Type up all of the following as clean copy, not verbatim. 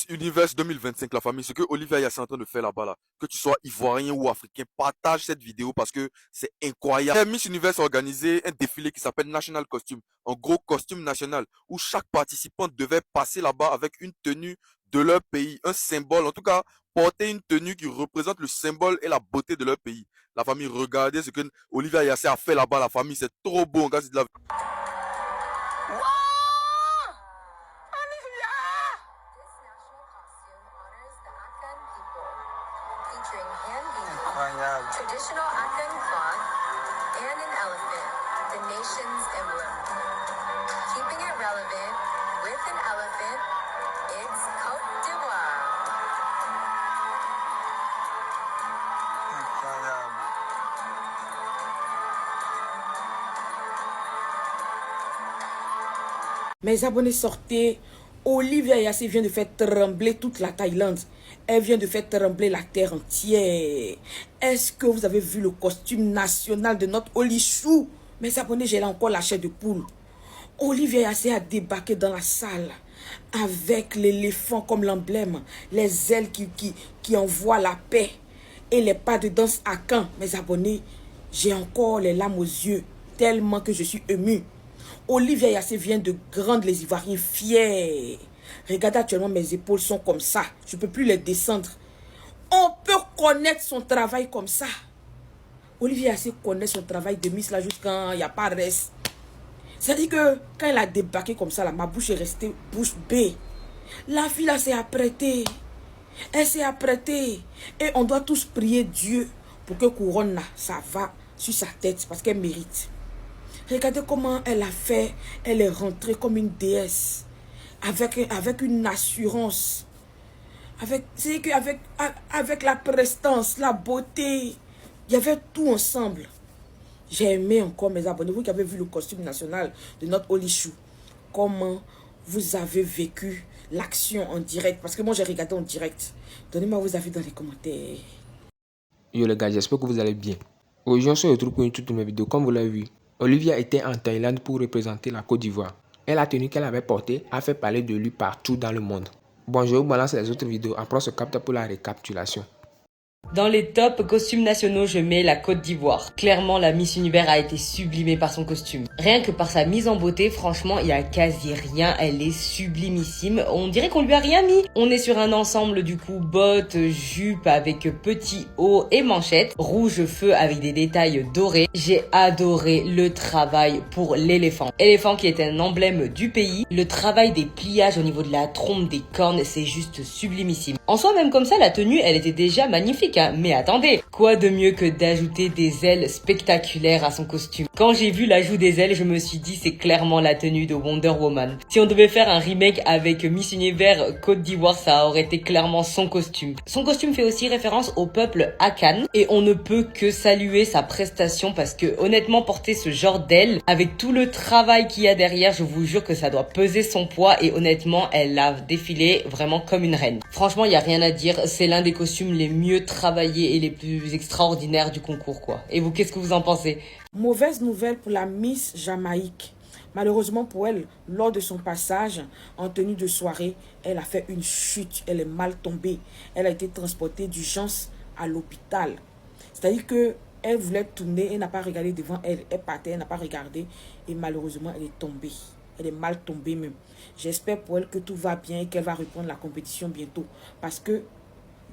Miss Univers 2025, la famille, ce que Olivia Yassé est en train de faire là-bas, là, que tu sois ivoirien ou africain, partage cette vidéo parce que c'est incroyable. Miss Univers a organisé un défilé qui s'appelle National Costume, en gros costume national, où chaque participant devait passer là-bas avec une tenue de leur pays, un symbole, en tout cas, porter une tenue qui représente le symbole et la beauté de leur pays. La famille, regardez ce que Olivia Yassé a fait là-bas, la famille, c'est trop beau, gars, c'est de la... Traditional Akan cloth and an elephant, the nation's emblem. Keeping it relevant with an elephant, it's Côte d'Ivoire. Mes abonnés, sortez. Olivia Yassé vient de faire trembler toute la Thaïlande. Elle vient de faire trembler la terre entière. Est-ce que vous avez vu le costume national de notre Olichou? Mes abonnés, j'ai là encore la chair de poule. Olivia Yassé a débarqué dans la salle avec l'éléphant comme l'emblème, les ailes qui envoient la paix et les pas de danse à Caen. Mes abonnés, j'ai encore les larmes aux yeux tellement que je suis émue. Olivia Yassé vient de rendre les Ivoiriens fiers. Regardez actuellement, mes épaules sont comme ça. Je ne peux plus les descendre. On peut connaître son travail comme ça. Olivia Yassé connaît son travail de Miss là jusqu'à il n'y a pas de reste. C'est-à-dire que quand elle a débarqué comme ça, là, ma bouche est restée bouche bée. La fille là s'est apprêtée. Elle s'est apprêtée. Et on doit tous prier Dieu pour que couronne là, ça va sur sa tête parce qu'elle mérite. Regardez comment elle a fait. Elle est rentrée comme une déesse. Avec une assurance. Avec la prestance, la beauté. Il y avait tout ensemble. J'ai aimé encore mes abonnés. Vous qui avez vu le costume national de notre Olichou. Comment vous avez vécu l'action en direct. Parce que moi j'ai regardé en direct. Donnez-moi vos avis dans les commentaires. Yo les gars, j'espère que vous allez bien. Aujourd'hui on se retrouve pour une toute nouvelle vidéo. Comme vous l'avez vu, Olivia était en Thaïlande pour représenter la Côte d'Ivoire. Et la tenue qu'elle avait portée a fait parler de lui partout dans le monde. Bon, je vous balance les autres vidéos. Après on se capte pour la récapitulation. Dans les top costumes nationaux, je mets la Côte d'Ivoire. Clairement, la Miss Univers a été sublimée par son costume. Rien que par sa mise en beauté, franchement, il y a quasi rien. Elle est sublimissime. On dirait qu'on lui a rien mis. On est sur un ensemble du coup bottes, jupe avec petits hauts et manchettes, rouge feu avec des détails dorés. J'ai adoré le travail pour l'éléphant. Éléphant qui est un emblème du pays. Le travail des pliages au niveau de la trompe, des cornes, c'est juste sublimissime. En soi, même comme ça, la tenue, elle était déjà magnifique. Mais attendez, quoi de mieux que d'ajouter des ailes spectaculaires à son costume? Quand j'ai vu l'ajout des ailes, je me suis dit c'est clairement la tenue de Wonder Woman. Si on devait faire un remake avec Miss Univers Côte d'Ivoire, ça aurait été clairement son costume. Son costume fait aussi référence au peuple Akan et on ne peut que saluer sa prestation parce que honnêtement porter ce genre d'ailes avec tout le travail qu'il y a derrière, je vous jure que ça doit peser son poids et honnêtement elle a défilé vraiment comme une reine. Franchement il n'y a rien à dire, c'est l'un des costumes les mieux travaillés et les plus extraordinaires du concours quoi. Et vous, qu'est-ce que vous en pensez? Mauvaise nouvelle pour la Miss Jamaïque. Malheureusement pour elle, lors de son passage en tenue de soirée, elle a fait une chute, elle est mal tombée. Elle a été transportée d'urgence à l'hôpital. C'est-à-dire que elle voulait tourner, elle n'a pas regardé devant elle, elle partait, elle n'a pas regardé et malheureusement elle est tombée. Elle est mal tombée même. J'espère pour elle que tout va bien et qu'elle va reprendre la compétition bientôt. Parce que, de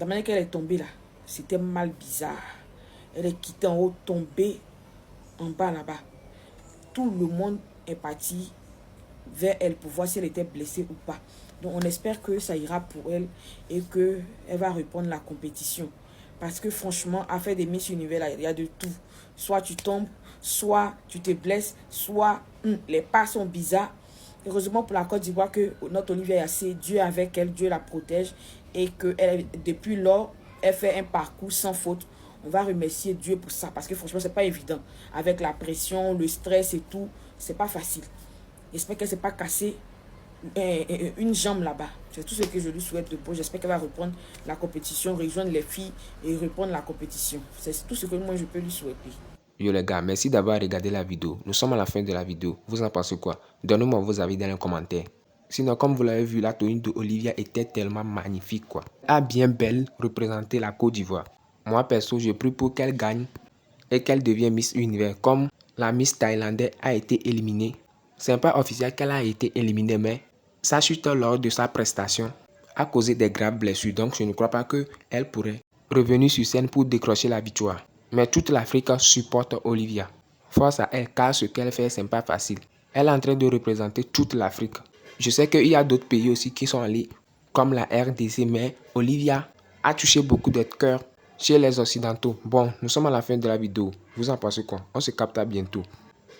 la manière qu'elle est tombée là, c'était mal bizarre. Elle est quittée en haut, tombée en bas là-bas. Tout le monde est parti vers elle pour voir si elle était blessée ou pas. Donc on espère que ça ira pour elle et qu'elle va reprendre la compétition. Parce que franchement, à faire des Miss Univers, là, il y a de tout. Soit tu tombes, soit tu te blesses, soit les pas sont bizarres. Heureusement pour la Côte d'Ivoire que notre Olivia Yassé, Dieu est avec elle, Dieu la protège. Et que elle, depuis lors, elle fait un parcours sans faute. On va remercier Dieu pour ça. Parce que franchement, c'est pas évident. Avec la pression, le stress et tout, c'est pas facile. J'espère qu'elle ne s'est pas cassée une jambe là-bas. C'est tout ce que je lui souhaite de beau. J'espère qu'elle va reprendre la compétition, rejoindre les filles et reprendre la compétition. C'est tout ce que moi je peux lui souhaiter. Yo les gars, merci d'avoir regardé la vidéo. Nous sommes à la fin de la vidéo. Vous en pensez quoi? Donnez-moi vos avis dans les commentaires. Sinon, comme vous l'avez vu, la tenue d'Olivia était tellement magnifique, quoi. Elle a bien belle représenté la Côte d'Ivoire. Moi, perso, je prie pour qu'elle gagne et qu'elle devienne Miss Univers. Comme la Miss Thaïlandaise a été éliminée. C'est pas officiel qu'elle a été éliminée, mais sa chute lors de sa prestation a causé des graves blessures. Donc, je ne crois pas qu'elle pourrait revenir sur scène pour décrocher la victoire. Mais toute l'Afrique supporte Olivia. Force à elle, car ce qu'elle fait, c'est pas facile. Elle est en train de représenter toute l'Afrique. Je sais qu'il y a d'autres pays aussi qui sont allés, comme la RDC, mais Olivia a touché beaucoup de cœurs chez les Occidentaux. Bon, nous sommes à la fin de la vidéo. Vous en pensez quoi? On se capte à bientôt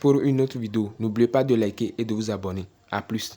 pour une autre vidéo. N'oubliez pas de liker et de vous abonner. A plus.